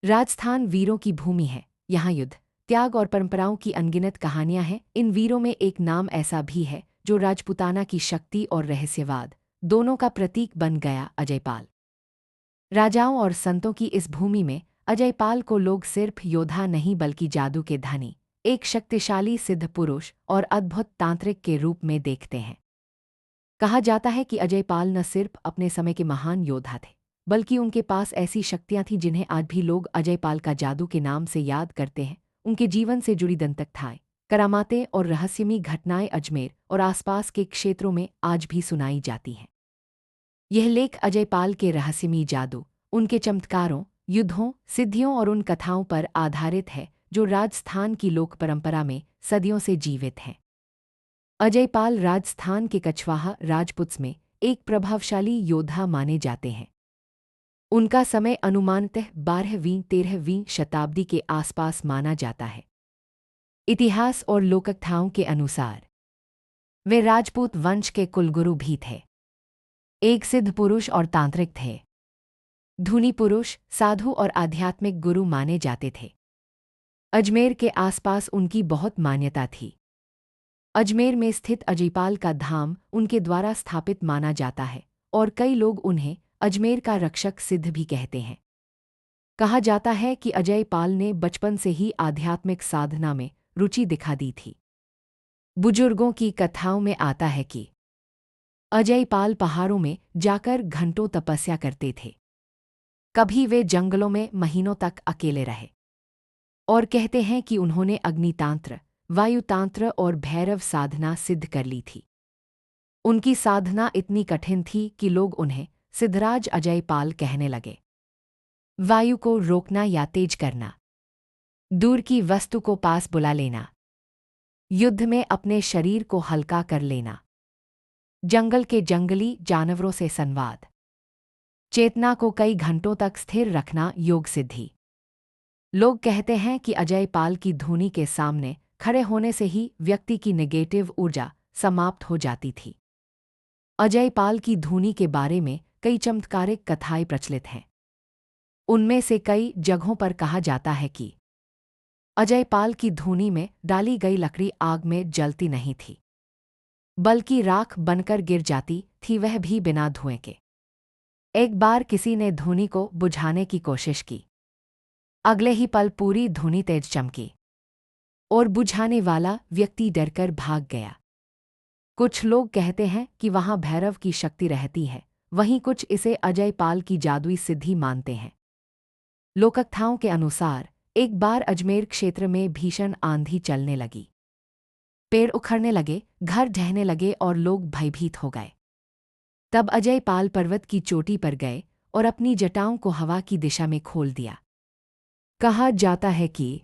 राजस्थान वीरों की भूमि है। यहाँ युद्ध, त्याग और परंपराओं की अनगिनत कहानियां हैं। इन वीरों में एक नाम ऐसा भी है जो राजपूताना की शक्ति और रहस्यवाद दोनों का प्रतीक बन गया, अजयपाल। राजाओं और संतों की इस भूमि में अजयपाल को लोग सिर्फ योद्धा नहीं बल्कि जादू के धनी, एक शक्तिशाली सिद्ध पुरुष और अद्भुत तांत्रिक के रूप में देखते हैं। कहा जाता है कि अजयपाल न सिर्फ अपने समय के महान योद्धा थे, बल्कि उनके पास ऐसी शक्तियां थीं जिन्हें आज भी लोग अजयपाल का जादू के नाम से याद करते हैं। उनके जीवन से जुड़ी दंतकथाएं, करामातें और रहस्यमयी घटनाएं अजमेर और आसपास के क्षेत्रों में आज भी सुनाई जाती हैं। यह लेख अजयपाल के रहस्यमयी जादू, उनके चमत्कारों, युद्धों, सिद्धियों और उन कथाओं पर आधारित है जो राजस्थान की लोक परंपरा में सदियों से जीवित हैं। अजयपाल राजस्थान के कछवाहा राजपुत्स में एक प्रभावशाली योद्धा माने जाते हैं। उनका समय अनुमानतः 12वीं-13वीं शताब्दी के आसपास माना जाता है। इतिहास और लोककथाओं के अनुसार वे राजपूत वंश के कुलगुरु भी थे। एक सिद्ध पुरुष और तांत्रिक थे। धुनी पुरुष, साधु और आध्यात्मिक गुरु माने जाते थे। अजमेर के आसपास उनकी बहुत मान्यता थी। अजमेर में स्थित अजयपाल का धाम उनके द्वारा स्थापित माना जाता है और कई लोग उन्हें अजमेर का रक्षक सिद्ध भी कहते हैं। कहा जाता है कि अजयपाल ने बचपन से ही आध्यात्मिक साधना में रुचि दिखा दी थी। बुजुर्गों की कथाओं में आता है कि अजयपाल पहाड़ों में जाकर घंटों तपस्या करते थे। कभी वे जंगलों में महीनों तक अकेले रहे और कहते हैं कि उन्होंने अग्नितांत्र, वायुतांत्र और भैरव साधना सिद्ध कर ली थी। उनकी साधना इतनी कठिन थी कि लोग उन्हें सिद्धराज अजयपाल कहने लगे। वायु को रोकना या तेज करना, दूर की वस्तु को पास बुला लेना, युद्ध में अपने शरीर को हल्का कर लेना, जंगल के जंगली जानवरों से संवाद, चेतना को कई घंटों तक स्थिर रखना योग सिद्धि। लोग कहते हैं कि अजयपाल की धुनी के सामने खड़े होने से ही व्यक्ति की नेगेटिव ऊर्जा समाप्त हो जाती थी। अजयपाल की धुनी के बारे में कई चमत्कारिक कथाएं प्रचलित हैं। उनमें से कई जगहों पर कहा जाता है कि अजयपाल की धुनी में डाली गई लकड़ी आग में जलती नहीं थी, बल्कि राख बनकर गिर जाती थी, वह भी बिना धुएं के। एक बार किसी ने धुनी को बुझाने की कोशिश की। अगले ही पल पूरी धुनी तेज चमकी और बुझाने वाला व्यक्ति डरकर भाग गया। कुछ लोग कहते हैं कि वहां भैरव की शक्ति रहती है, वहीं कुछ इसे अजयपाल की जादुई सिद्धि मानते हैं। लोककथाओं के अनुसार एक बार अजमेर क्षेत्र में भीषण आंधी चलने लगी। पेड़ उखड़ने लगे, घर ढहने लगे और लोग भयभीत हो गए। तब अजयपाल पर्वत की चोटी पर गए और अपनी जटाओं को हवा की दिशा में खोल दिया। कहा जाता है कि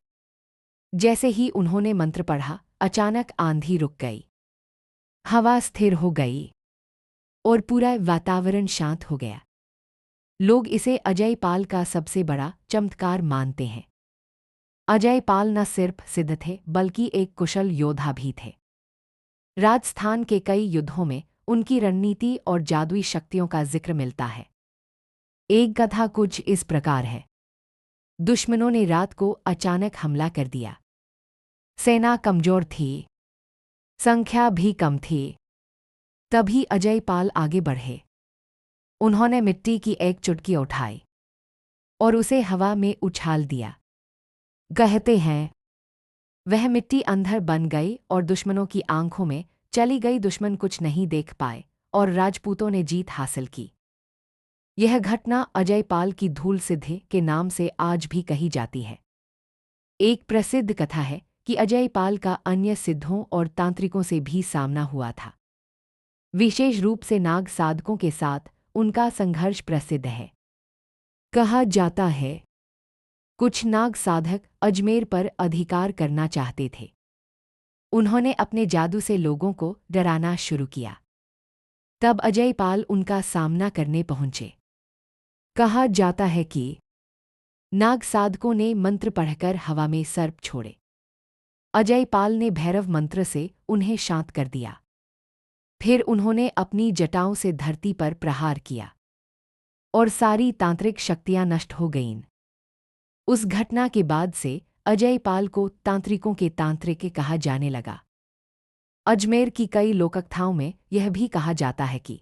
जैसे ही उन्होंने मंत्र पढ़ा, अचानक आंधी रुक गई, हवा स्थिर हो गई और पूरा वातावरण शांत हो गया। लोग इसे अजयपाल का सबसे बड़ा चमत्कार मानते हैं। अजयपाल न सिर्फ सिद्ध थे बल्कि एक कुशल योद्धा भी थे। राजस्थान के कई युद्धों में उनकी रणनीति और जादुई शक्तियों का जिक्र मिलता है। एक कथा कुछ इस प्रकार है। दुश्मनों ने रात को अचानक हमला कर दिया। सेना कमजोर थी, संख्या भी कम थी। तभी अजयपाल आगे बढ़े। उन्होंने मिट्टी की एक चुटकी उठाई और उसे हवा में उछाल दिया। कहते हैं वह मिट्टी अंधर बन गई और दुश्मनों की आंखों में चली गई। दुश्मन कुछ नहीं देख पाए और राजपूतों ने जीत हासिल की। यह घटना अजयपाल की धूल सिद्धि के नाम से आज भी कही जाती है। एक प्रसिद्ध कथा है कि अजयपाल का अन्य सिद्धों और तांत्रिकों से भी सामना हुआ था। विशेष रूप से नाग साधकों के साथ उनका संघर्ष प्रसिद्ध है। कहा जाता है कुछ नाग साधक अजमेर पर अधिकार करना चाहते थे। उन्होंने अपने जादू से लोगों को डराना शुरू किया। तब अजयपाल उनका सामना करने पहुंचे। कहा जाता है कि नाग साधकों ने मंत्र पढ़कर हवा में सर्प छोड़े। अजयपाल ने भैरव मंत्र से उन्हें शांत कर दिया। फिर उन्होंने अपनी जटाओं से धरती पर प्रहार किया और सारी तांत्रिक शक्तियां नष्ट हो गईं। उस घटना के बाद से अजय पाल को तांत्रिकों के तांत्रिक कहा जाने लगा। अजमेर की कई लोककथाओं में यह भी कहा जाता है कि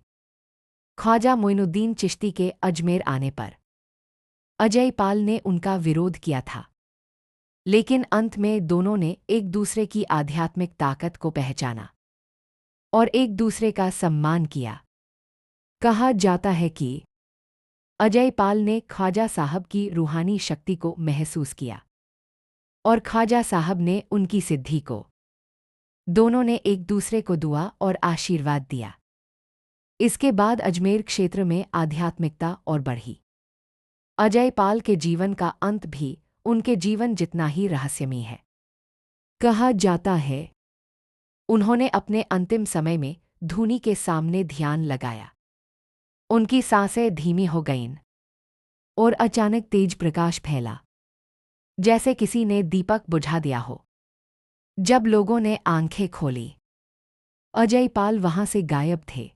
ख्वाजा मोइनुद्दीन चिश्ती के अजमेर आने पर अजय पाल ने उनका विरोध किया था, लेकिन अंत में दोनों ने एक दूसरे की आध्यात्मिक ताकत को पहचाना और एक दूसरे का सम्मान किया। कहा जाता है कि अजय पाल ने ख्वाजा साहब की रूहानी शक्ति को महसूस किया और ख्वाजा साहब ने उनकी सिद्धि को। दोनों ने एक दूसरे को दुआ और आशीर्वाद दिया। इसके बाद अजमेर क्षेत्र में आध्यात्मिकता और बढ़ी। अजय पाल के जीवन का अंत भी उनके जीवन जितना ही रहस्यमयी है। कहा जाता है उन्होंने अपने अंतिम समय में धूनी के सामने ध्यान लगाया। उनकी सांसें धीमी हो गईं और अचानक तेज प्रकाश फैला, जैसे किसी ने दीपक बुझा दिया हो। जब लोगों ने आंखें खोली, अजय पाल वहां से गायब थे।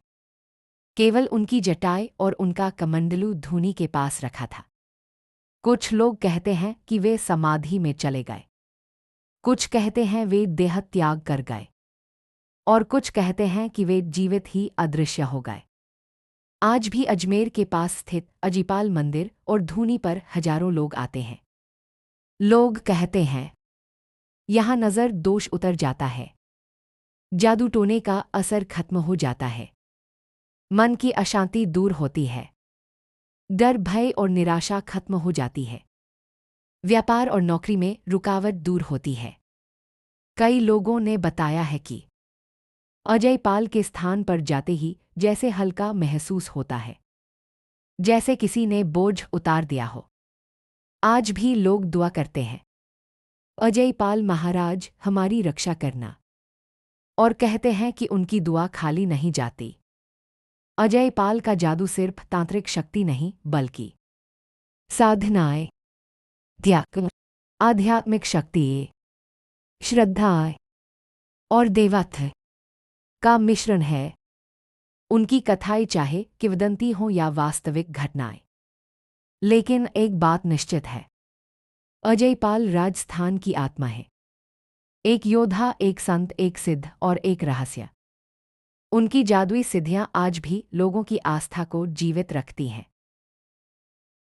केवल उनकी जटाई और उनका कमंडलू धूनी के पास रखा था। कुछ लोग कहते हैं कि वे समाधि में चले गए, कुछ कहते हैं वे देह त्याग कर गए, और कुछ कहते हैं कि वे जीवित ही अदृश्य हो गए। आज भी अजमेर के पास स्थित अजीपाल मंदिर और धूनी पर हजारों लोग आते हैं। लोग कहते हैं यहाँ नज़र दोष उतर जाता है, जादू टोने का असर खत्म हो जाता है, मन की अशांति दूर होती है, डर भय और निराशा खत्म हो जाती है, व्यापार और नौकरी में रुकावट दूर होती है। कई लोगों ने बताया है कि अजय पाल के स्थान पर जाते ही जैसे हल्का महसूस होता है, जैसे किसी ने बोझ उतार दिया हो। आज भी लोग दुआ करते हैं, अजय पाल महाराज हमारी रक्षा करना, और कहते हैं कि उनकी दुआ खाली नहीं जाती। अजय पाल का जादू सिर्फ तांत्रिक शक्ति नहीं बल्कि साधनाएं, त्याग, आध्यात्मिक शक्ति, श्रद्धा और देवत्व का मिश्रण है। उनकी कथाएं चाहे किंवदंती हों या वास्तविक घटनाएं, लेकिन एक बात निश्चित है, अजय पाल राजस्थान की आत्मा है। एक योद्धा, एक संत, एक सिद्ध और एक रहस्य। उनकी जादुई सिद्धियां आज भी लोगों की आस्था को जीवित रखती हैं।